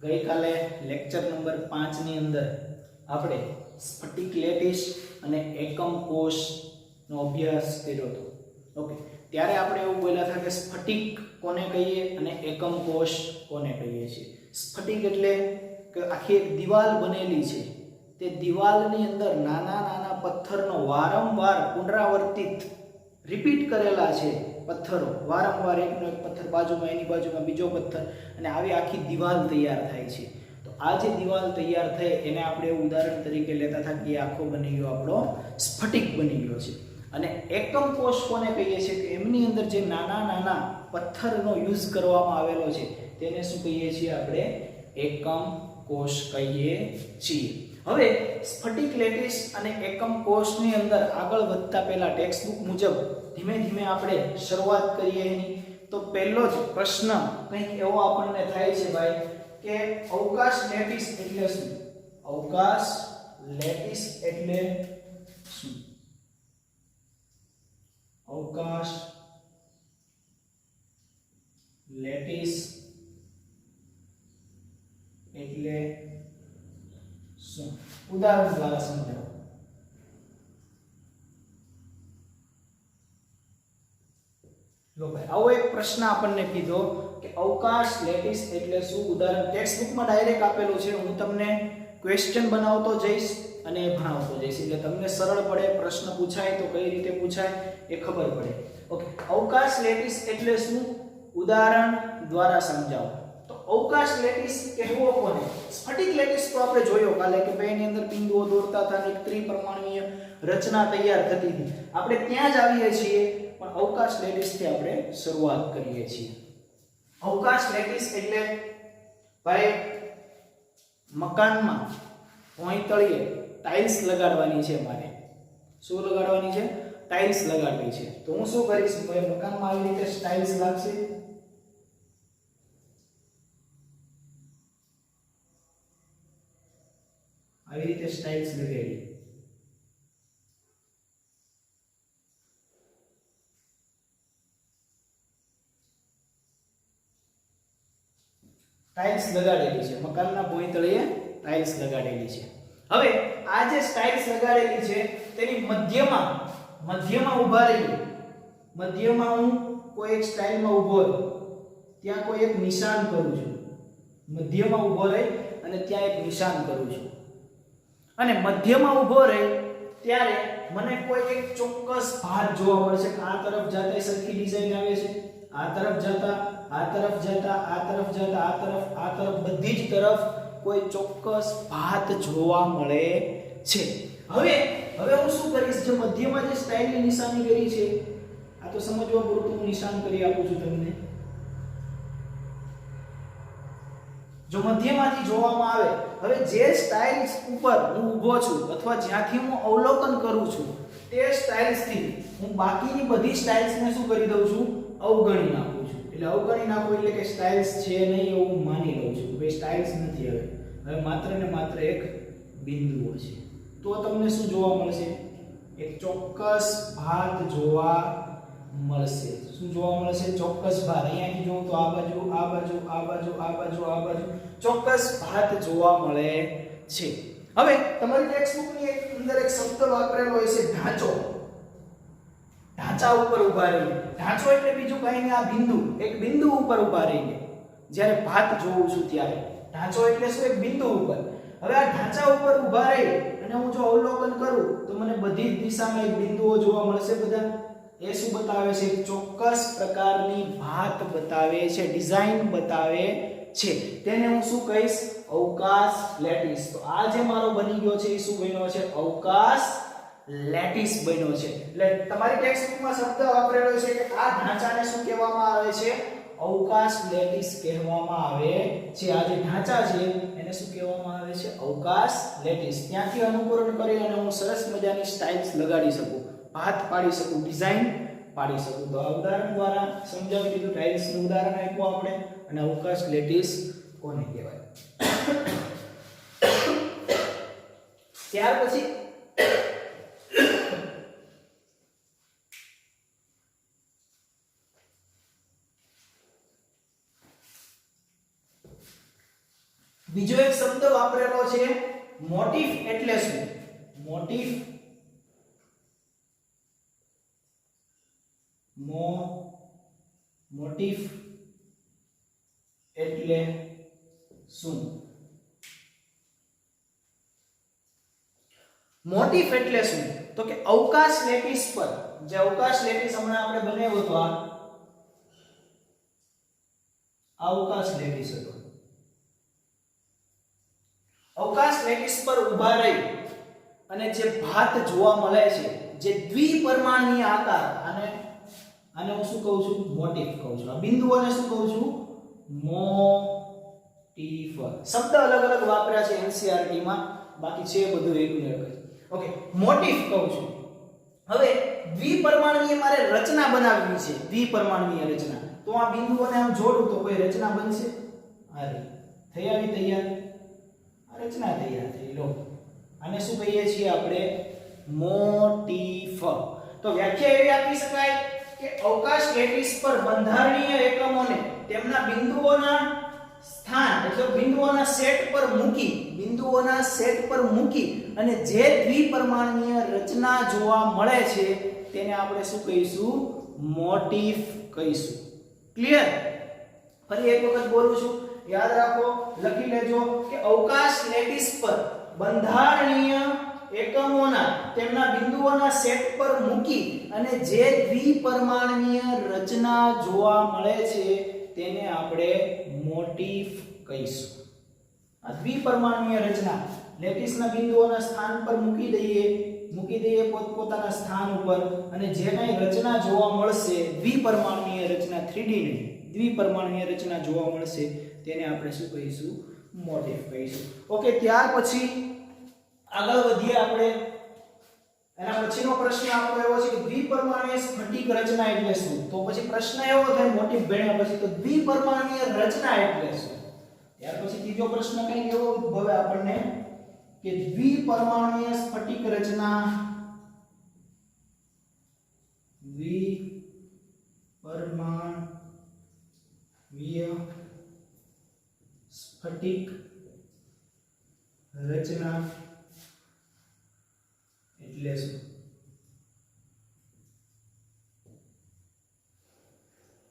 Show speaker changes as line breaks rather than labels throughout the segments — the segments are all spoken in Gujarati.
ગઈ કાલે લેક્ચર નંબર 5 ની અંદર આપણે સ્ફટિક લેટિસ અને એકમ કોષનો અભ્યાસ કર્યો હતો. ઓકે, ત્યારે આપણે એવું બોલ્યા હતા કે સ્ફટિક કોને કહીએ અને એકમ કોષ કોને કહીએ છીએ. સ્ફટિક એટલે કે આખી એક દીવાલ બનેલી છે, તે દીવાલની અંદર નાના નાના પથ્થરનો વારંવાર પુનરાવર્તિત રિપીટ કરેલા છે પથ્થરો, વારંવાર એકનો એક પથ્થર બાજુમાં એની બાજુમાં બીજો પથ્થર, અને આવી આખી દીવાલ તૈયાર થાય છે. તો આ જે દીવાલ તૈયાર થઈ એને આપણે ઉદાહરણ તરીકે લેતા હતા કે આખો બની ગયો આપણો સ્ફટિક બની ગયો છે. અને એકમ કોષ કોને કહીએ છીએ કે એમની અંદર જે નાના નાના પથ્થરનો યુઝ કરવામાં આવેલો છે તેને શું કહીએ છીએ આપણે? એકમ કોષ કહીએ છીએ. હવે સ્ફટિક લેટિસ અને એકમ કોષની અંદર આગળ વધતા પહેલા ટેક્સ્ટ બુક મુજબ ધીમે ધીમે આપણે શરૂઆત કરીએ એની. તો પહેલો જ પ્રશ્ન કંઈક એવો આપણને થાય છે ભાઈ કે અવકાશ લેટિસ એટલે શું? અવકાશ લેટિસ એટલે શું? અવકાશ લેટિસ એટલે શું? ઉદાહરણ દ્વારા સમજાવો. લો ભાઈ, આવો એક પ્રશ્ન આપણને કીધો કે અવકાશ લેટિસ એટલે શું? ઉદાહરણ ટેક્સ્ટ બુકમાં ડાયરેક્ટ આપેલું છે. હું તમને ક્વેશ્ચન બનાવતો જઈશ અને એ ભણાવતો જઈશ, એટલે તમને સરળ પડે. પ્રશ્ન પૂછાય તો કઈ રીતે પૂછાય એ ખબર પડે. ઓકે, અવકાશ લેટિસ એટલે શું? ઉદાહરણ દ્વારા સમજાવો. તો અવકાશ લેટિસ કહેવો કોને? સ્ફટિક લેટિસ તો આપણે જોયો કાલે કે ભાઈ એની અંદર બિંદુઓ દોરતા હતા અને એક ત્રિપરિમાણીય રચના તૈયાર થતી હતી. આપણે ત્યાં જ આવીએ છીએ, પણ અવકાશ લેટિસ થી આપણે શરૂઆત કરીએ છીએ. અવકાશ લેટિસ એટલે ભાઈ મકાનમાં ભોંયતળિયે ટાઇલ્સ લગાડવાની છે મારે. શું લગાડવાની છે? ટાઇલ્સ લગાડવી છે. તો હું શું કરીશ? ભાઈ મકાનમાં આવી રીતે ટાઇલ્સ લાગશે. આવી રીતે ટાઇલ્સ લગાડી. ટાઇલ્સ લગાડેલી છે મકાનના ભોંયતળિયે, ટાઇલ્સ લગાડેલી છે. હવે આ જે ટાઇલ્સ લગાડેલી છે તેની મધ્યમાં ઊભા રહીએ. મધ્યમાં હું કોઈ એક સ્ટાઇલમાં ઊભો રહું, ત્યાં કોઈ એક નિશાન કરું છું. મધ્યમાં ઊભો રહી અને ત્યાં એક નિશાન કરું છું. અને મધ્યમાં ઊભો રહી ત્યારે મને કોઈ એક ચોક્કસ ભાગ જોવા મળશે કે આ તરફ જતા સરખી ડિઝાઇન આવે છે, આ તરફ જતા, આ તરફ જતા, આ તરફ જતા, આ તરફ બધી જ તરફ કોઈ ચોક્કસ ભાત જોવા મળે છે. હવે હું શું કરીશ? જે મધ્યમાં જે સ્ટાઇલની નિશાની કરી છે, આ તો સમજવા પૂરતું હું નિશાન કરી આપું છું તમને. જો મધ્યમાંથી જોવામાં આવે, હવે જે સ્ટાઇલ્સ ઉપર હું ઊભો છું અથવા જ્યાંથી હું અવલોકન કરું છું તે સ્ટાઇલ્સથી હું બાકીની બધી સ્ટાઇલ્સને શું કરી દઉં છું? અવગણી નાખું છું. એટલે અવગણી નાખું એટલે કે સ્ટાઇલ્સ છે નહીં એવું માની લઉં છું. ભાઈ સ્ટાઇલ્સ નથી, હવે માત્ર ને માત્ર એક બિંદુઓ છે. તો તમને શું જોવા મળશે? એક ચોક્કસ ભાત જોવા મળશે. શું જોવા મળશે? ચોક્કસ ભાત. અહીંયાથી જોઉં તો આ બાજુ, આ બાજુ, આ બાજુ, આ બાજુ, આ બાજુ ચોક્કસ ભાત જોવા મળે છે. હવે તમારી ટેક્સ્ટ બુકની અંદર એક શબ્દ વાપરેલો હોય છે ઢાંચો. ઢાંચા ઉપર ઊભા રહીને. ઢાંચો એટલે બીજું કંઈ નહીં, આ બિંદુ, એક બિંદુ ઉપર ઊભા રહીને જ્યારે ભાત જોઉં છું ત્યારે. ઢાંચો એટલે શું? એક બિંદુ ઉપર. હવે આ ઢાંચા ઉપર ઊભા રહી અને હું જો અવલોકન કરું તો મને બધી જ દિશામાં એક બિંદુઓ જોવા મળશે. બધા એ શું બતાવે છે? ચોક્કસ પ્રકારની ભાત બતાવે છે, ડિઝાઇન બતાવે છે. તેને હું શું કહીશ? અવકાશ લેટિસ. તો આ જે મારો બની ગયો છે એ શું બન્યો છે? અવકાશ લેટિસ બન્યો છે. એટલે તમારી ટેક્સ્ટ બુકમાં શબ્દ વાપરેલો છે કે આ ઢાંચાને શું કહેવામાં આવે છે? અવકાશ લેટિસ કહેવામાં આવે છે. આ જે ઢાંચા છે એને શું કહેવામાં આવે છે? અવકાશ લેટિસ. ત્યાંથી અનુકરણ કરી અને હું સરસ મજાની સ્ટાઇલ્સ લગાડી શકું, ભાત પાડી શકું, ડિઝાઇન પાડી શકું. તો આ ઉદાહરણ દ્વારા સમજાવી દીધું. ટાઇલ્સનું ઉદાહરણ આપ્યું આપણે, અને અવકાશ લેટિસ કોને કહેવાય. ત્યાર પછી બીજો એક શબ્દ વાપરેલો છે મોટિફ એટલે શું? મોટિફ મોટિફ એટલે શું? મોટિફ એટલે શું? તો કે અવકાશ લેટિસ પર, જે અવકાશ લેટિસ હમણાં આપણે બનાવ્યો હતો, આ અવકાશ લેટિસ હતો, અવકાશ લેટિસ પર ઊભા રહી અને જે ભાત જોવા મળે છે, જે દ્વિપરિમાણીય આકાર, આને હું શું કહું છું? મોટિફ કહું છું. આ બિંદુઓને શું કહું છું? મોટિફ. શબ્દ અલગ અલગ વાપર્યા છે એનસીઈઆરટી માં, બાકી છે બધું એકનું એક જ. ઓકે, મોટિફ કહું છું. હવે દ્વિપરિમાણીય મારે રચના બનાવવી છે, દ્વિપરિમાણીય રચના. તો આ બિંદુઓને આમ જોડું તો કોઈ રચના બનશે? અરે થઈ આવી તૈયાર, આ રચના તૈયાર થઈ. લો, આને શું કહીએ છીએ આપણે? મોટિફ. તો વ્યાખ્યા એવી આપી શકાય કે અવકાશ લેટિસ પર બંધારણીય એકમોને તેમના બિંદુઓના સ્થાન એટલે બિંદુઓના સેટ પર મૂકી અને જે દ્વિપરિમાણીય રચના જોવા મળે છે તેને આપણે શું કહીશું? મોટિફ કહીશું. ક્લિયર? ફરી એક વખત બોલું છું, યાદ રાખો, લખી લેજો કે અવકાશ લેટિસ પર બંધારણીય એકમોના તેમના બિંદુઓના સેટ પર મૂકી અને જે દ્વિપરિમાણીય રચના જોવા મળે છે તેને આપણે મોટિફ કહીશું. આ દ્વિપરિમાણીય રચના લેટિસના બિંદુઓના સ્થાન પર મૂકી દઈએ પોતપોતાના સ્થાન ઉપર, અને જે કંઈ રચના જોવા મળશે દ્વિપરિમાણીય રચના, 3D ની દ્વિપરિમાણીય રચના જોવા મળશે તેને આપણે શું કહીશું? મોટિફ કહીશું. ઓકે, ત્યાર પછી આગળ વધીએ આપણે. એના પછીનો પ્રશ્ન આપણો એવો છે કે દ્વિપરિમાણીય સ્ફટિક રચના એટલે શું? તો પછી પ્રશ્ન એવો થાય મોટિફ ભણ્યા પછી તો દ્વિપરિમાણીય રચના એટલે શું? ત્યાર પછી ત્રીજો પ્રશ્ન કઈ એવો ઉદ્ભવે આપણને કે દ્વિપરિમાણીય સ્ફટિક રચના, દ્વિપરિમાણીય સ્ફટિક રચના એટલે શું?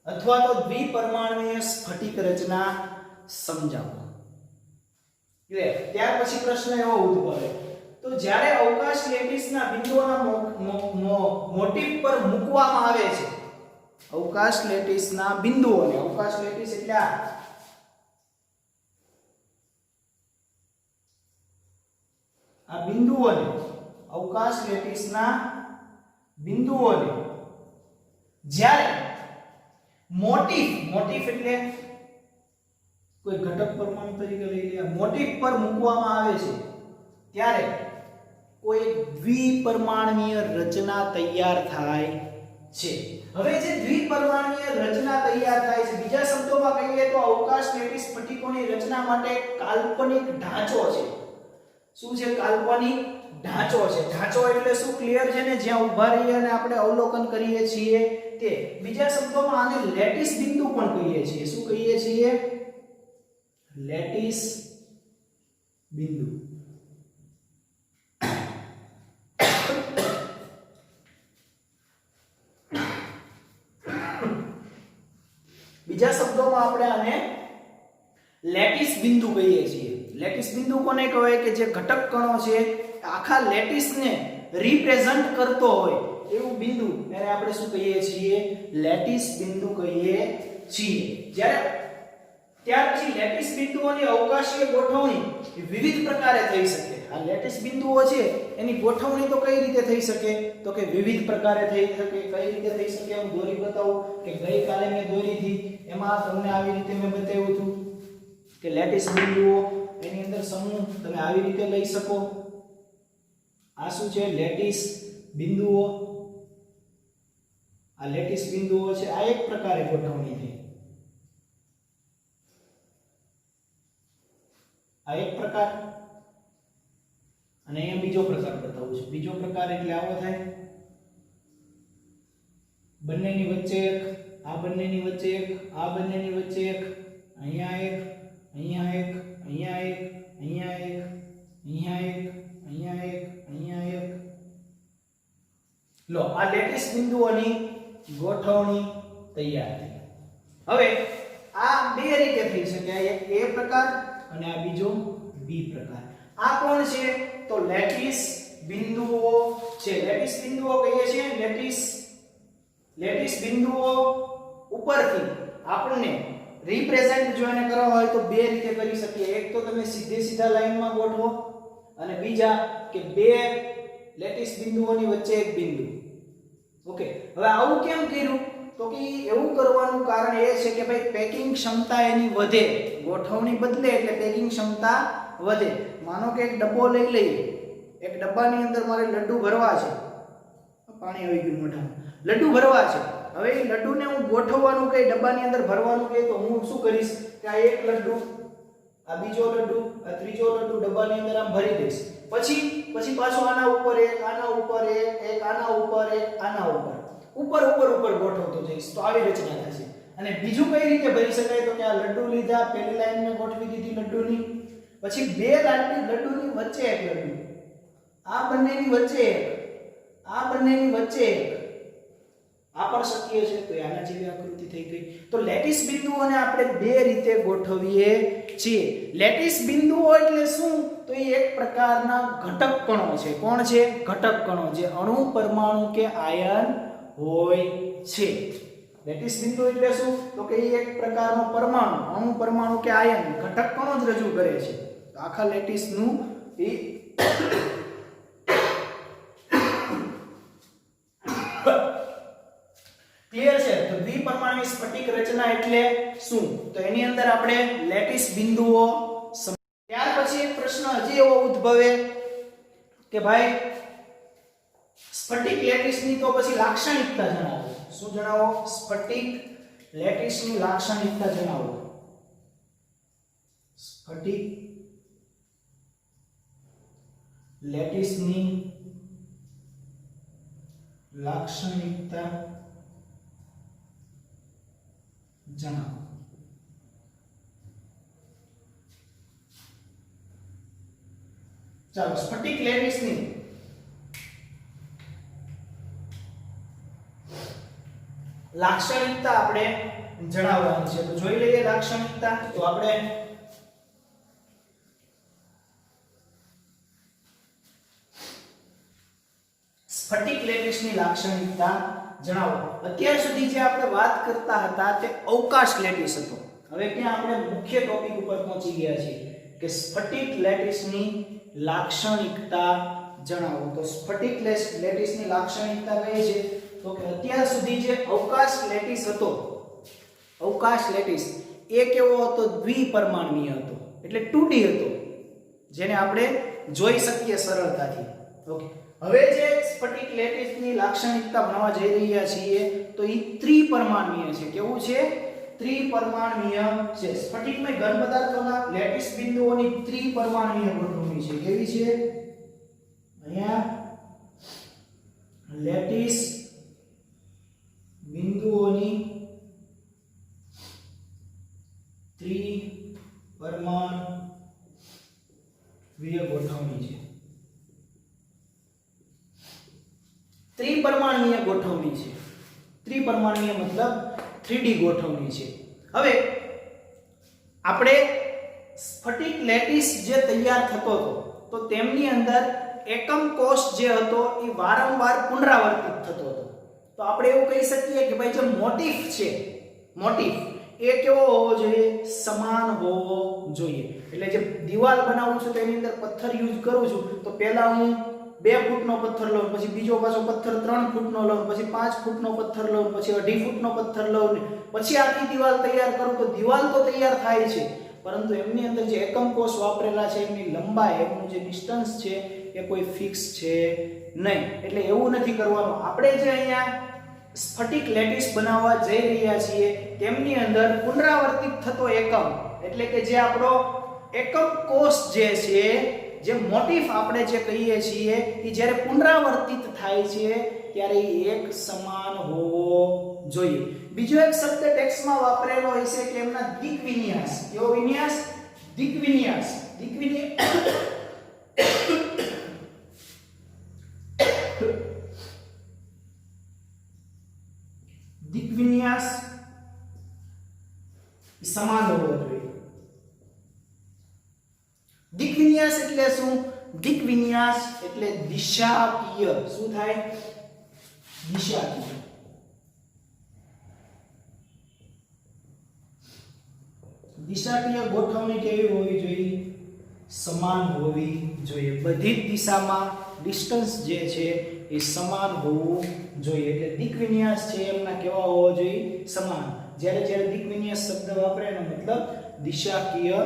અથવા તો દ્વિપરિમાણીય સ્ફટિક રચના સમજાવો. ત્યાર પછી પ્રશ્ન એવો ઉદ્ભવે તો જ્યારે અવકાશ લેટિસના બિંદુઓના મોટિફ પર મૂકવામાં આવે છે, અવકાશ લેટિસના બિંદુઓને, અવકાશ લેટિસ એટલે આ બિંદુઓને, અવકાશ લેટિસના બિંદુઓને જ્યારે મોટિફ એટલે કોઈ ઘટક પરમાણુ તરીકે લઈ લે, મોટિફ પર મૂકવામાં આવે છે ત્યારે કોઈ દ્વિપરિમાણીય રચના તૈયાર થાય છે. હવે જે દ્વિપરિમાણીય રચના તૈયાર થાય છે, બીજા શબ્દોમાં કહીએ તો અવકાશ લેટિસ સ્ફટિકોની રચના માટે કાલ્પનિક ઢાંચો છે. શું છે? કાલ્પનિક ઢાંચો છે. ઢાંચો એટલે શું? ક્લિયર છે ને? જ્યાં ઊભા રહીએ અને આપણે અવલોકન કરીએ છીએ તે. બીજા શબ્દોમાં આને લેટિસ બિંદુ પણ કહીએ છીએ. શું કહીએ છીએ? લેટિસ બિંદુ. બીજા શબ્દોમાં આપણે આને લેટિસ બિંદુ કહીએ છીએ. લેટિસ બિંદુ કોને કહેવાય? કે જે ઘટક કણો છે આખા લેટિસને રિપ્રેઝન્ટ કરતો હોય એવું બિંદુ, એને આપણે શું કહીએ છીએ? લેટિસ બિંદુ કહીએ છીએ. ત્યાર પછી લેટિસ બિંદુઓની અવકાશીય ગોઠવણી વિવિધ પ્રકારે થઈ શકે. આ લેટિસ બિંદુઓ છે એની ગોઠવણી તો કઈ રીતે થઈ શકે? તો કે વિવિધ પ્રકારે થઈ શકે. કઈ રીતે થઈ શકે? હું દોરી બતાવું કે ગઈકાલે મેં દોરી થી એમાં તમને આવી રીતે મેં બતાવ્યું હતું કે લેટિસ બિંદુઓ, એની અંદર સમૂહ તમે આવી રીતે લઈ શકો. આ શું છે? લેટિસ બિંદુઓ. આ લેટિસ બિંદુઓ છે. આ એક પ્રકારે ગોઠવણી થઈ. આ એક પ્રકાર, અને અહીંયા બીજો પ્રકાર બતાવું છું. બીજો પ્રકાર એટલે આવો થાય, બંનેની વચ્ચે એક, આ બંનેની વચ્ચે એક, આ બંનેની વચ્ચે એક, અહીંયા એક, અહીંયા એક, અહીંયા એક, અહીંયા એક, અહીંયા એક, અહીંયા એક, અહીંયા એક. લો આ લેટિસ બિંદુઓની ગોઠવણી તૈયાર થઈ. હવે આ બે રીતે થઈ શકે, એક A પ્રકાર અને આ બીજો B પ્રકાર. આ કોણ છે? તો લેટિસ બિંદુઓ છે. લેટિસ બિંદુઓ કહીએ છીએ લેટિસ બિંદુઓ ઉપરથી આપણને રિપ્રેઝન્ટ જો એને કરવા હોય તો બે રીતે કરી શકીએ. એક તો તમે સીધા લાઈનમાં ગોઠવો અને બીજા કે બે લેટિસ બિંદુઓની વચ્ચે એક બિંદુ. ઓકે, હવે આવું કેમ કર્યું? તો કે એવું કરવાનું કારણ એ છે કે ભાઈ પેકિંગ ક્ષમતા એની વધે. ગોઠવણી બદલે એટલે પેકિંગ ક્ષમતા વધે. માનો કે એક ડબ્બો લઈ લઈએ, એક ડબ્બાની અંદર મારે લડ્ડુ ભરવા છે. પાણી આવી ગયું મોઢામાં. લડ્ડુ ભરવા છે. હવે એ લડ્ડુને હું ગોઠવવાનું કે ડબ્બાની અંદર ભરવાનું કે તો હું શું કરીશ કે આ એક લડ્ડુ, આ બીજો લડ્ડુ, આ ત્રીજો લડ્ડુ ડબ્બાની અંદર આમ ભરી દઈશ. પછી પાછો આના ઉપર એક, આના ઉપર એક, આના ઉપર એક, આના ઉપર ગોઠવતો જઈશ. તો આવી રચના થશે. અને બીજું કઈ રીતે ભરી શકાય? તો કે આ લડ્ડુ લીધા, પહેલી લાઈનમાં ગોઠવી દીધી લડ્ડુની, પછી બે લડ્ડુની વચ્ચે એક લડ્ડુ, આ બંનેની વચ્ચે એક, આ બંનેની વચ્ચે એક. આ પણ શક્ય છે. તો આના જેવી આકૃતિ થઈ ગઈ. તો લેટિસ બિંદુઓને આપણે બે રીતે ગોઠવીએ છીએ. લેટિસ બિંદુઓ એટલે શું? તો એ એક પ્રકારના ઘટક કણો છે. કોણ છે? ઘટક કણો, જે અણુ, પરમાણુ કે આયન હોય છે. લેટિસ બિંદુ એટલે શું? તો કે એ એક પ્રકારનો પરમાણુ, અણુ, પરમાણુ કે આયન, ઘટક કણો જ રજૂ કરે છે. તો આખા લેટિસનું એ ક્લિયર છે. તો દ્વિપરમાણુય સ્ફટિક રચના એટલે શું? તો એની અંદર આપણે લેટિસ બિંદુઓ. ત્યાર પછી એક પ્રશ્ન હજી એવો ઉદ્ભવે કે ભાઈ સ્ફટિક લેટિસની તો પછી લાક્ષણિકતા જણાવો. શું જણાવો? સ્ફટિક લેટિસની લાક્ષણિકતા જણાવો. સ્ફટિક લેટિસની લાક્ષણિકતા જણાવો. ચાલો સ્ફટિક લેટિસની લાક્ષણિકતા આપણે જણાવવાની છે. તો જોઈ લઈએ લાક્ષણિકતા. તો આપણે સ્ફટિક લેટિસની લાક્ષણિકતા જણાવો. અત્યાર સુધી જે આપણે વાત કરતા હતા તે અવકાશ લેટિસ હતો. હવે ક્યાં આપણે મુખ્ય ટોપિક ઉપર પહોંચી ગયા છીએ કે સ્ફટિક લેટિસની લાક્ષણિકતા જણાવો. તો સ્ફટિક લેટિસની લાક્ષણિકતા કઈ છે? તો કે અત્યાર સુધી જે અવકાશ લેટિસ હતો, અવકાશ લેટિસ એ કેવો હતો? દ્વિપરમાણુય હતો, એટલે 2D હતો, જેને આપણે જોઈ શકીએ સરળતાથી. ઓકે, હવે જે સ્ફટિક લેટિસની લાક્ષણિકતા ભણવા જઈ રહ્યા છીએ તો એ ત્રિપરમાણુય છે. કેવું છે? ત્રિપરમાણુય છે. સ્ફટિકમય ઘન પદાર્થોના લેટિસ બિંદુઓની ત્રિપરમાણુય ગોઠવણી છે. કેવી છે? અહીંયા લેટિસ બિંદુઓની ત્રિપરમાણુય ગોઠવણી છે. ત્રિપરમાણુય ગોઠવણી છે. ત્રિપરમાણુય મતલબ 3D ગોઠવણી છે. હવે આપણે સ્ફટિક લેટિસ જે તૈયાર થતો હતો તો તેમની અંદર એકમ કોષ જે હતો એ વારંવાર પુનરાવર્તિત થતો હતો. તો આપણે એવું કહી શકીએ કે ભાઈ જે મોટિફ છે, મોટિફ એ કેવો હોવો જોઈએ? સમાન હોવો જોઈએ. એટલે જે દીવાલ બનાવું છું તો એની અંદર પથ્થર યુઝ કરું છું તો પહેલા હું 2 ફૂટનો પથ્થર લઉં, પછી બીજો પાછો પથ્થર 3 ફૂટનો લઉં, પછી 5 ફૂટનો પથ્થર લઉં, પછી 2.5 ફૂટનો પથ્થર લઉં, પછી આખી દીવાલ તૈયાર કરું. તો દીવાલ તો તૈયાર થાય છે, પરંતુ એમની અંદર જે એકમ કોષ વાપરેલા છે એમની લંબાઈ, એમનું જે ડિસ્ટન્સ છે એ કોઈ ફિક્સ છે નહીં. એટલે એવું નથી કરવાનું. આપણે જે અહીંયા સ્ફટિક લેટિસ બનાવવા જઈ રહ્યા છીએ તેમની અંદર પુનરાવર્તિત થતો એકમ, એટલે કે જે આપણો એકમ કોષ જે છે, જે મોટિફ આપણે જે કહીએ છીએ એ જ્યારે પુનરાવર્તિત થાય છે ત્યારે એક સમાન હોવો જોઈએ. બીજો એક શબ્દ ટેક્સ્ટમાં વાપરેલો હોય છે કે એમના દિક વિન્યાસ. કેવો વિન્યાસ? દિક્વિન્યાસ દિક્વિન્યાસ સમાન હોવો જોઈએ. દિક્વિન્યાસ એટલે શું? દિક્વિન્યાસ એટલે દિશાકીય. શું થાય? દિશાકીય. દિશાકીય ગોઠવણી કેવી હોવી જોઈએ? સમાન હોવી જોઈએ. બધી જ દિશામાં ડિસ્ટન્સ જે છે એ સમાન હોવું જોઈએ. એટલે દિક્વિન્યાસ છે એમના કેવા હોવો જોઈએ? સમાન. જ્યારે દિક્વિન્યાસ શબ્દ વાપરે એનો મતલબ દિશાકીય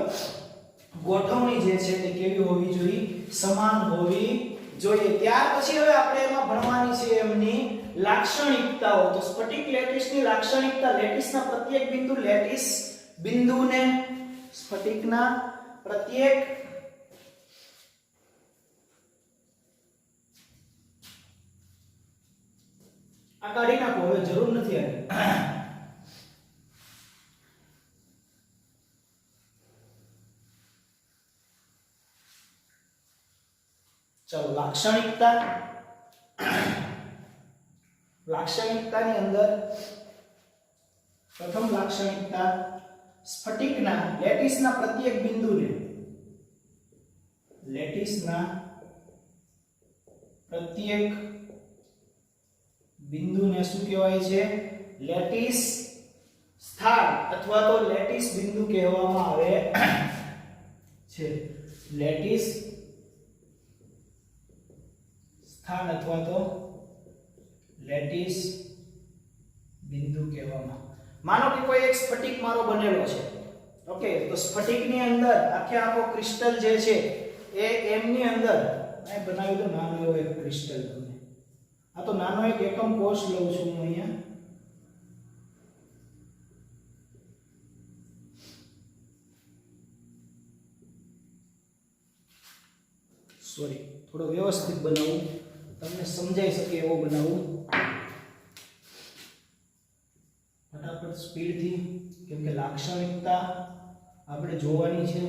ગોઠવણી જે છે તે કેવી હોવી જોઈએ? સમાન હોવી જોઈએ. ત્યાર પછી હવે આપણે એમાં ભણવાની છે એમની લાક્ષણિકતાઓ. તો સ્ફટિક લેટિસની લાક્ષણિકતા, લેટિસના પ્રત્યેક બિંદુ, લેટિસ બિંદુને સ્ફટિકના પ્રત્યેક આ કાઢી નાખો, હવે જરૂર નથી આની. ચલો લાક્ષણિકતાની અંદર પ્રથમ લાક્ષણિકતા સ્ફટિકના લેટિસના પ્રત્યેક બિંદુને શું કહેવાય છે? લેટિસ સ્થાન અથવા તો લેટિસ બિંદુ કહેવામાં આવે છે. લેટિસ સ્થાન અથવા તો લેટિસ બિંદુ કહેવામાં. માનો કે કોઈ એક સ્ફટિક મારો બનેલો છે. ઓકે, તો સ્ફટિકની અંદર આખો ક્રિસ્ટલ જે છે એ એમની અંદર મેં બનાવ્યું તો નાનો એવો એક ક્રિસ્ટલ. તમને આ તો નાનો એક એકમ કોષ લઉં છું હું અહીંયા. સોરી, થોડો વ્યવસ્થિત બનાવું, તમને સમજાઈ શકે એવો બનાવું. ફટાફટ સ્પીડથી, કેમ કે લાક્ષણિકતા આપણે જોવાની છે.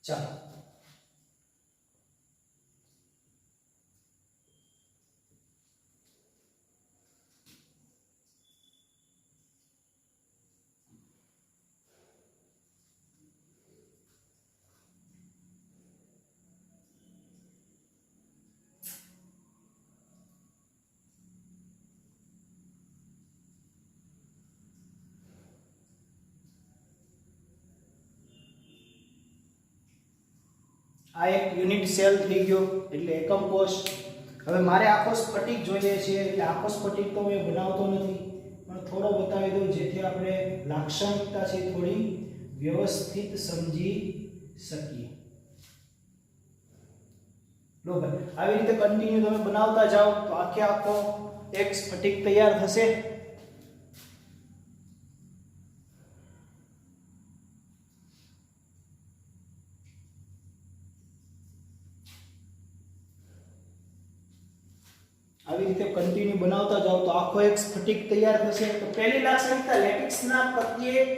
ચાલો આ એક યુનિટ સેલ થઈ ગયો, એટલે એકમ કોષ. હવે મારે આખો સ્ફટિક જોઈએ છે, એટલે આખો સ્ફટિક તો મેં બનાવતો નથી, પણ થોડો બતાવી દઉં જેથી આપણે લાક્ષણિકતા છે થોડી વ્યવસ્થિત સમજી શકીએ. લો ભાઈ, આવી રીતે કન્ટિન્યુ તમે બનાવતા જાઓ તો આખો એક સ્ફટિક તૈયાર થશે. આવી રીતે કન્ટિન્યુ બનાવતા જાઓ તો આખો એક સ્ફટિક તૈયાર થશે. તો પહેલી લાક્ષણિકતા લેટિસના પ્રત્યેક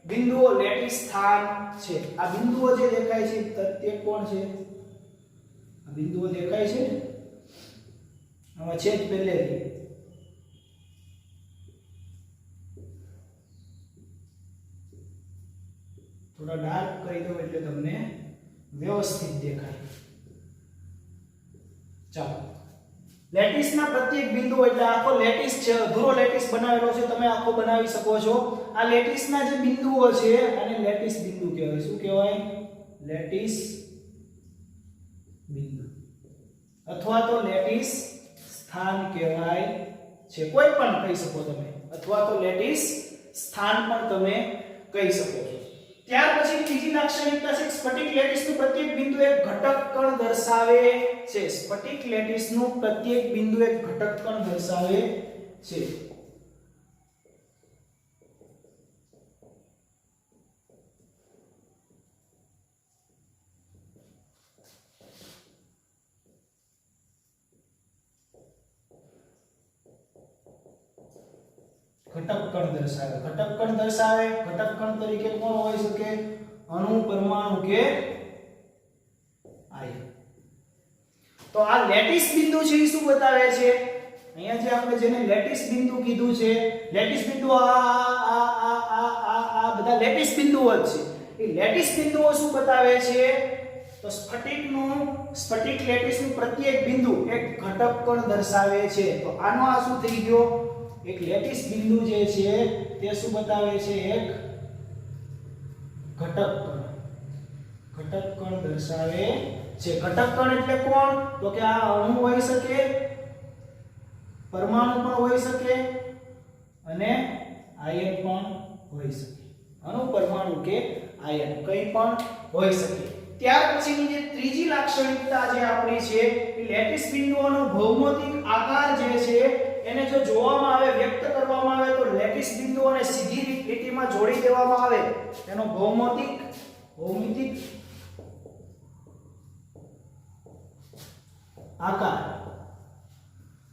બિંદુઓ લેટિસ સ્થાન છે. આ બિંદુઓ જે દેખાય છે તે કોણ છે? આ બિંદુઓ દેખાય છે, આમાં છે જ પહેલેથી. થોડા ડાર્ક કરી દો એટલે તમને વ્યવસ્થિત દેખાય. ચાલો, લેટિસના પ્રત્યેક બિંદુ એટલે આખો લેટિસ છે, અધૂરો લેટિસ બનાવેલો છે, તમે આખો બનાવી શકો છો. આ લેટિસના જે બિંદુઓ છે આને લેટિસ બિંદુ કહેવાય. શું કહેવાય? લેટિસ બિંદુ અથવા તો લેટિસ સ્થાન કહેવાય છે. કોઈ પણ કહી શકો તમે, અથવા તો લેટિસ સ્થાન પણ તમે કહી શકો છો. ત્યાર પછી બીજી લાક્ષણિકતા છે સ્ફટિક લેટિસનું પ્રત્યેક બિંદુ એક ઘટક કણ દર્શાવે છે. સ્ફટિક લેટિસનું પ્રત્યેક બિંદુ એક ઘટક કણ દર્શાવે છે. ઘટક કણ દર્શાવે. ઘટક કણ દર્શાવે, ઘટક કણ તરીકે કોણ હોઈ શકે? અણુ, પરમાણુ કે આયન. તો આ લેટિસ બિંદુ છે એ શું બતાવે છે? અહીંયા જે આપણે જેને લેટિસ બિંદુ કીધું છે, લેટિસ બિંદુ આ બધા લેટિસ બિંદુઓ જ છે. એ લેટિસ બિંદુઓ શું બતાવે છે? તો સ્ફટિક લેટિસનું પ્રત્યેક બિંદુ એક ઘટક કણ દર્શાવે છે. તો આનો આ શું થઈ ગયો? એક લેટિસ બિંદુ જે છે તે શું બતાવે છે? એક ઘટક કણ દર્શાવે છે. ઘટક કણ એટલે કોણ? તો કે આ અણુ હોઈ શકે, પરમાણુ પણ હોઈ શકે અને આયન પણ હોઈ શકે. અણુ, પરમાણુ કે આયન કંઈ પણ હોઈ શકે. ત્યાર પછીની જે ત્રીજી લાક્ષણિકતા જે આપણી છે એ લેટિસ બિંદુઓનો ભૌમિતિક આકાર જે છે એને જો જોવામાં આવે, વ્યક્ત કરવામાં આવે તો લેટિસ બિંદુઓને સીધી લીટીમાં જોડી દેવામાં આવે તેનો ભૌમિતિક આકાર.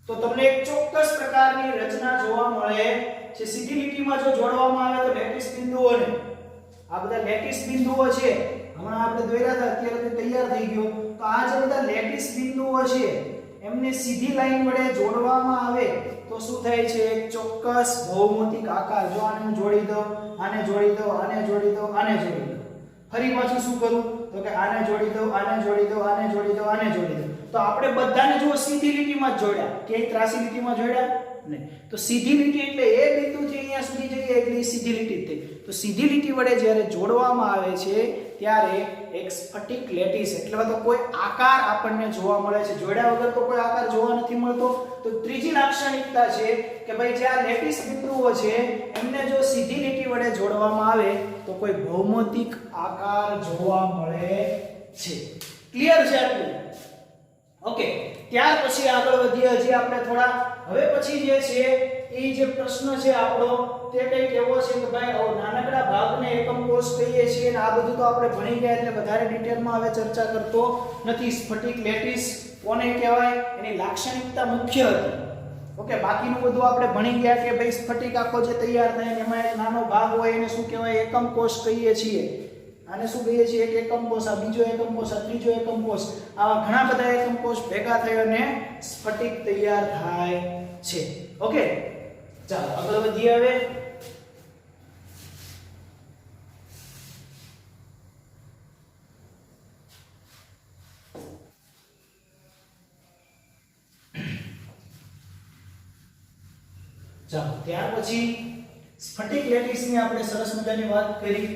તો તમને એક ચોક્કસ પ્રકારની રચના જોવા મળે છે. સીધી લીટીમાં જો જોડવામાં આવે તો લેટિસ બિંદુઓને, આ બધા લેટિસ બિંદુઓ છે, હમણાં આપણે દોર્યા હતા, અત્યારે તે તૈયાર થઈ ગયો. તો આ જે બધા લેટિસ બિંદુઓ છે એમને સીધી લાઈન વડે જોડવામાં આવે તો શું થાય છે? એક ચોક્કસ ભૌમિતિક આકાર. જો આને હું જોડી દઉં, આને જોડી દઉં, આને જોડી દઉં, આને જોડી દઉં, ફરી પાછું શું કરું? તો કે આને જોડી દઉં, આને જોડી દઉં, આને જોડી દઉં, આને જોડી દઉં. તો આપણે બધાને જો સીધી લીટીમાં જ જોડ્યા, કે ત્રાસી લીટીમાં જોડ્યા નહીં. તો સીધી લીટી એટલે એ બિંદુથી અહીંયા સુધી જઈએ એટલે સીધી લીટી થઈ. તો સીધી લીટી વડે જ્યારે જોડવામાં આવે છે ત્યારે એક સ્ફટિક લેટિસ એટલે તો કોઈ આકાર આપણને જોવા મળે છે. જોડ્યા વગર તો કોઈ આકાર જોવા નથી મળતો. તો ત્રીજી લાક્ષણિકતા છે કે ભાઈ જે આ લેટિસ બિંદુઓ છે એમને જો સીધી લીટી વડે જોડવામાં આવે તો કોઈ ભૌમિતિક આકાર જોવા મળે છે. ક્લિયર છે આટલું? ઓકે. ત્યાર પછી આગળ વધીએ. હજી આપણે થોડા હવે પછી જે છે એ જે પ્રશ્ન છે આપણો તે કંઈક એવો છે કે ભાઈ નાનકડા ભાગને એકમ કોષ કહીએ છીએ અને આ બધું તો આપણે ભણી ગયા એટલે વધારે ડિટેલમાં હવે ચર્ચા કરતો નથી. સ્ફટિક લેટિસ કોને કહેવાય, એની લાક્ષણિકતા મુખ્ય હતી. ઓકે. બાકીનું બધું આપણે ભણી ગયા કે ભાઈ સ્ફટિક આખો જે તૈયાર થાય એમાં એક નાનો ભાગ હોય એને શું કહેવાય? એકમ કોષ કહીએ છીએ. આને શું કહીએ છીએ? એક એકમ કોષ, આ બીજો એકમ કોષ, આ ત્રીજો એકમ કોષ, આવા ઘણા બધા એકમ કોષ ભેગા થઈ અને સ્ફટિક તૈયાર થાય છે. ઓકે. ચાલો આગળ વધીએ. હવે ચાલો ત્યાર પછી સ્ફટિક લેટિસની આપણે સરસ મજાની વાત કરી.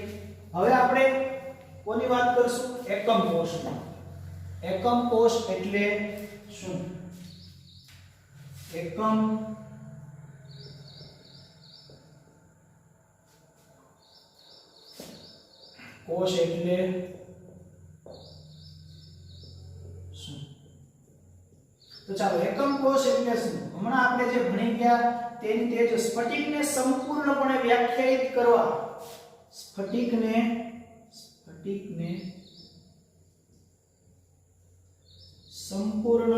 હવે આપણે કોની વાત કરશું? એકમ કોષની. એકમ કોષ એટલે શું? એકમ કોષ એટલે શું? તો ચાલો એકમ કોષ એટલે શું હમણાં આપણે જે ભણી ગયા તેની તે જ સ્ફટિકને સંપૂર્ણપણે વ્યાખ્યાયિત કરવા, સ્ફટિકને સંપૂર્ણ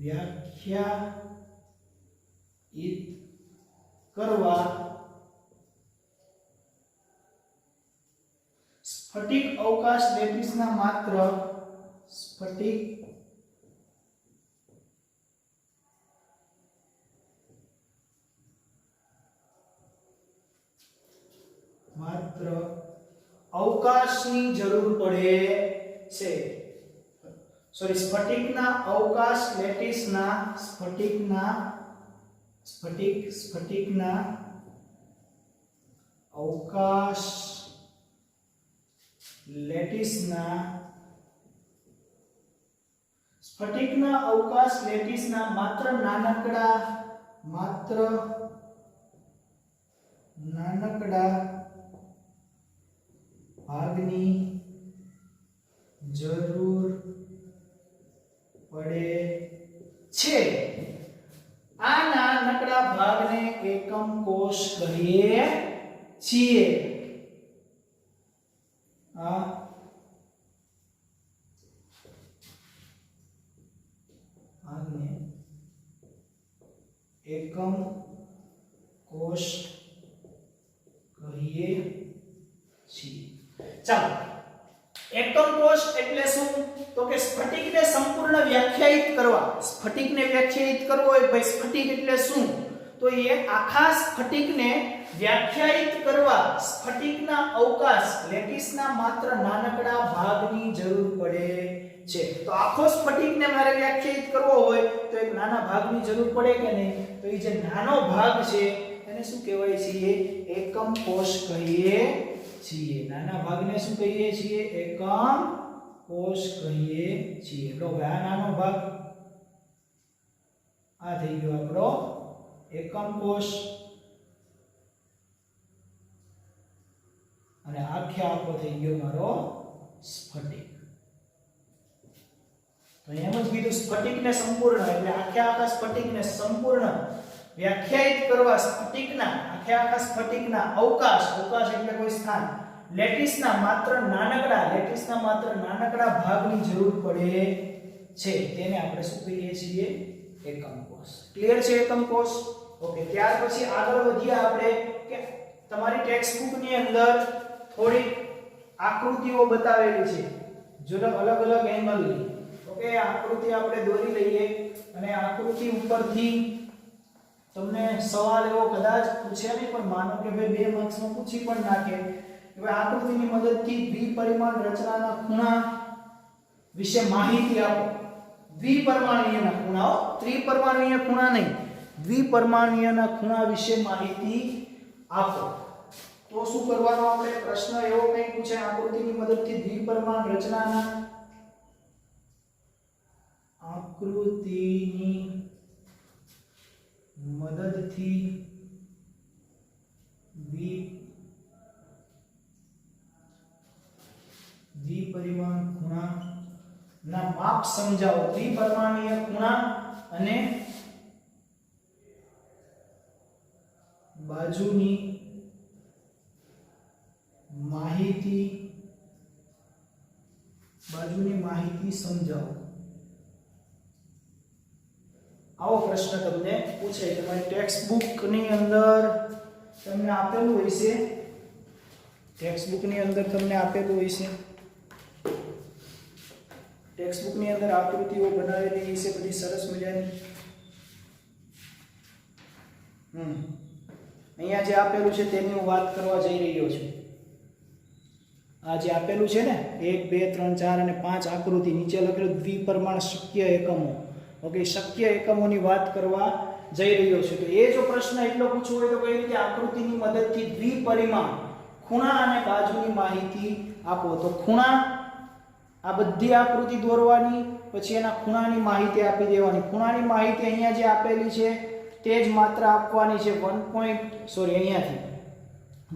વ્યાખ્યાયિત કરવા સ્ફટિક અવકાશ લેટિસના માત્ર અવકાશની જરૂર પડે છે. સોરી, સ્ફટિકના અવકાશ લેટિસના અવકાશ લેટિસના માત્ર નાનકડા ભાગની જરૂર પડે છે. આ નાનકડા ભાગને એકમ કોષ કહીએ છીએ. આ ભાગને એકમ કોષ કહીએ છીએ. ચાલો, એકમ કોષ એટલે શું? તો કે સ્ફટિકને સંપૂર્ણ વ્યાખ્યાયિત કરવા. સ્ફટિકને વ્યાખ્યાયિત કરવો હોય ભાઈ, સ્ફટિક એટલે શું? તો એ આખા સ્ફટિકને વ્યાખ્યાયિત કરવા સ્ફટિકના અવકાશ લેટિસના માત્ર નાનકડા ભાગની જરૂર પડે છે. તો આખો સ્ફટિકને મારે વ્યાખ્યાયિત કરવો હોય તો એક નાના ભાગની જરૂર પડે કે નહીં? તો એ જે નાનો ભાગ છે એને શું કહેવાય છે? એકમ કોષ કહીએ છીએ. નાના ભાગને શું કહીએ છીએ? એકમ કોષ કહીએ છીએ. તો આ નાનો ભાગ આ થઈ ગયો આપણો એકમ કોષ, અને આખે આખો થઈ ગયો મારો સ્ફટિક. તો એમ જ કીધું સ્ફટિકને સંપૂર્ણ એટલે આખે આખા સ્ફટિકને સંપૂર્ણ વ્યાખ્યાયિત કરવા સ્ફટિકના આખે આખા સ્ફટિકના અવકાશ, અવકાશ એટલે કોઈ સ્થાન, લેટિસના માત્ર નાનકડા ભાગની જરૂર પડે છે. તેને આપણે શું કહીએ છીએ? એકમ કોષ. ક્લિયર છે એકમ કોષ? ઓકે, ત્યાર પછી આગળ વધીએ આપણે કે તમારી ટેક્સ્ટ બુક ની અંદર થોડી આકૃતિઓ બતાવેલી છે, જો અલગ અલગ એંગલની. ઓકે, આકૃતિ આપણે દોરી લઈએ અને આકૃતિ ઉપરથી તમને સવાલ એવો કદાચ પૂછે નહીં, પણ માનો કે ભાઈ 2 માર્ક્સમાં પૂછી પણ નાખે કે ભાઈ આકૃતિની મદદથી દ્વિપરિમાણ રચનાના ખૂણા વિશે માહિતી આપો. દ્વિપરિમાણીયના ખૂણાઓ, ત્રિપરિમાણીય ખૂણા નહીં, દ્વિપરિમાણીયના ખૂણા વિશે માહિતી આપો. તો શું કરવાનું? આપણે પ્રશ્ન એવો કંઈ પૂછે આકૃતિની મદદથી દ્વિપરિમાણ રચનાના દ્વિપરિમાણ ખૂણા ના માપ સમજાવો. દ્વિપરિમાણીય ખૂણા અને બાજુની માહિતી સમજાવો. આવો પ્રશ્ન તમને પૂછે. તમારી ટેક્સ્ટ બુક ની અંદર તમને આપેલું હોય છે, ટેક્સ્ટ બુક ની અંદર તમને આપેલું હોય છે, ટેક્સ્ટ બુક ની અંદર આકૃતિઓ બનાવેલી છે બધી સરસ મજાની. અહીંયા જે આપેલું છે તેની હું વાત કરવા જઈ રહ્યો છું. આ જે આપેલું છે ને 1 2 3 4 અને 5 આકૃતિ, નીચે લખેલું દ્વિપરિમાણ શક્ય એકમો. ઓકે, શક્ય એકમોની વાત કરવા જઈ રહ્યો છું. તો એ જો પ્રશ્ન એટલો પૂછવો હોય તો કઈ રીતે? આકૃતિની મદદથી દ્વિપરિમાણ ખૂણા અને બાજુની માહિતી આપો. તો ખૂણા, આ બધી આકૃતિ દોરવાની, પછી એના ખૂણાની માહિતી આપી દેવાની. ખૂણાની માહિતી અહીંયા જે આપેલી છે તે જ માત્ર આપવાની છે. અહીંયાથી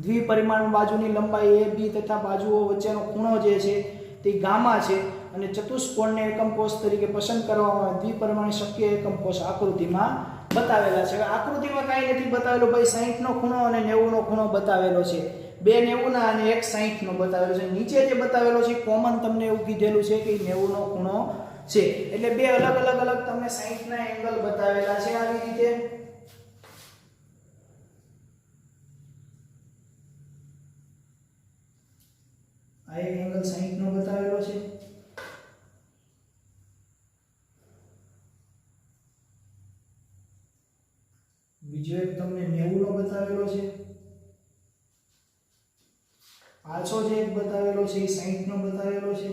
દ્વિપરિમાણ બાજુની લંબાઈ AB તથા બાજુઓ વચ્ચેનો ખૂણો જે છે તે ગામા છે, અને ચતુષ્કોણને એકમ કોષ તરીકે પસંદ કરવામાં આવે. દ્વિપરિમાણીય શક્ય એકમ કોષ આકૃતિમાં બતાવેલા છે. આકૃતિમાં કાંઈ નથી બતાવેલું ભાઈ, 60 નો ખૂણો અને 90 નો ખૂણો બતાવેલો છે, 2 90 ના અને 1 60 નો બતાવેલો છે. નીચે જે બતાવેલો છે કોમન તમને એવું કીધેલું છે કે 90 નો ખૂણો છે, એટલે 2 અલગ તમને 60 ના એંગલ બતાવેલા છે. આવી રીતે આ એક એંગલ 60 નો બતાવેલો છે, બીજો એક તમને 90 નો બતાવેલો છે, પાછો જે એક બતાવેલો છે એ 60 નો બતાવેલો છે,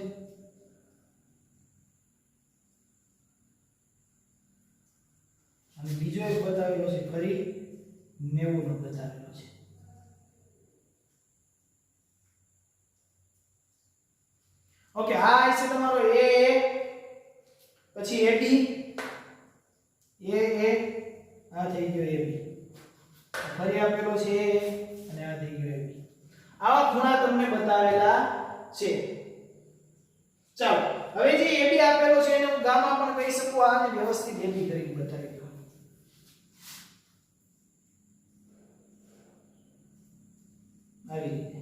અને બીજો એક બતાવેલો છે ફરી 90 નો બતાવેલો છે. ઓકે, આ છે તમારો A, પછી AD, આ થઈ ગયો AB, ફરી આપેલો છે અને આ થઈ ગયો AB. આવા ખૂણા તમને બતાવેલા છે. ચાલો, હવે જે AB આપેલો છે એને હું ગામા પણ કહી શકું. આને વ્યવસ્થિત AB કરીને બતાવી દો. આવી રીતે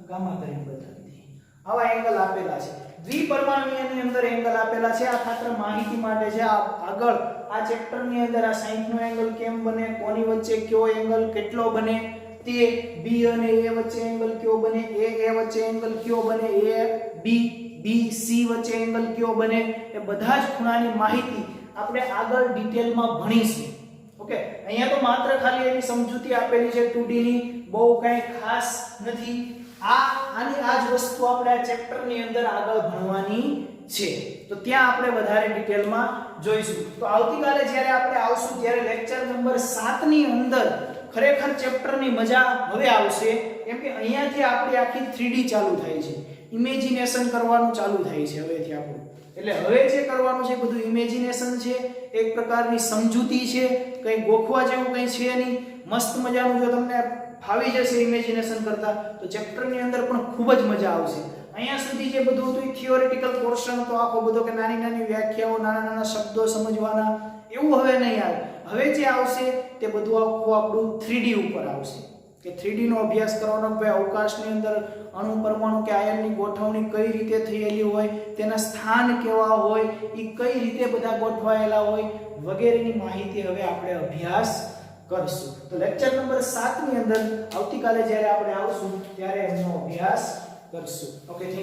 ગામા કરીને બતાવી દઈએ. આવા એંગલ આપેલા છે. દ્વિપરિમાણીયની અંદર એંગલ આપેલા છે. આ માત્ર માહિતી માટે છે. આગળ આ ચેપ્ટરની અંદર આ 60 નો એંગલ કેમ બને, કોની વચ્ચે કયો એંગલ કેટલો બને, તે B અને A વચ્ચે એંગલ કયો બને, A વચ્ચે એંગલ કયો બને, B C વચ્ચે એંગલ કયો બને, એ બધા જ ખૂણાની માહિતી આપણે આગળ ડિટેલમાં ભણીશું. ઓકે, અહીંયા તો માત્ર ખાલી એની સમજૂતી આપેલી છે 2D ની, બહુ કંઈ ખાસ નથી. આની આ જ વસ્તુ આપણે આ ચેપ્ટરની અંદર આગળ ભણવાની છે, તો ત્યાં આપણે વધારે ડિટેલમાં જોઈશું. તો આવતીકાલે જ્યારે આપણે આવશું ત્યારે લેક્ચર નંબર 7 ની અંદર ખરેખર ચેપ્ટરની મજા હવે આવશે, કેમ કે અહીંયાથી આપણી આખી 3D ચાલુ થાય છે, ઇમેજિનેશન કરવાનું ચાલુ થાય છે હવેથી આપણું. એટલે હવે જે કરવાનું છે બધું ઇમેજિનેશન છે, એક પ્રકારની સમજૂતી છે, કંઈ ગોખવા જેવું કંઈ છે નહીં. મસ્ત મજાનું જો તમને ફાવી જશે ઇમેજિનેશન કરતા તો ચેપ્ટરની અંદર પણ ખૂબ જ મજા આવશે. અહીંયા સુધી જે બધું હતું થિયોરેટિકલ પોર્શન તો આખો બધો કે નાની નાની વ્યાખ્યાઓ, નાના નાના શબ્દો સમજવાના, એવું હવે નહીં આવે. હવે જે આવશે તે બધું આખું આપણું 3D ઉપર આવશે, કે 3D નો અભ્યાસ કરવાનો. ભાઈ અવકાશની અંદર અણુ પરમાણુ કે આયનની ગોઠવણી કઈ રીતે થયેલી હોય, તેના સ્થાન કેવા હોય, એ કઈ રીતે બધા ગોઠવાયેલા હોય વગેરેની માહિતી હવે આપણે અભ્યાસ કરશું. તો લેક્ચર નંબર 7 ની અંદર આવતીકાલે જ્યારે આપણે આવશું ત્યારે એનો અભ્યાસ કરશું. Okay, thank you.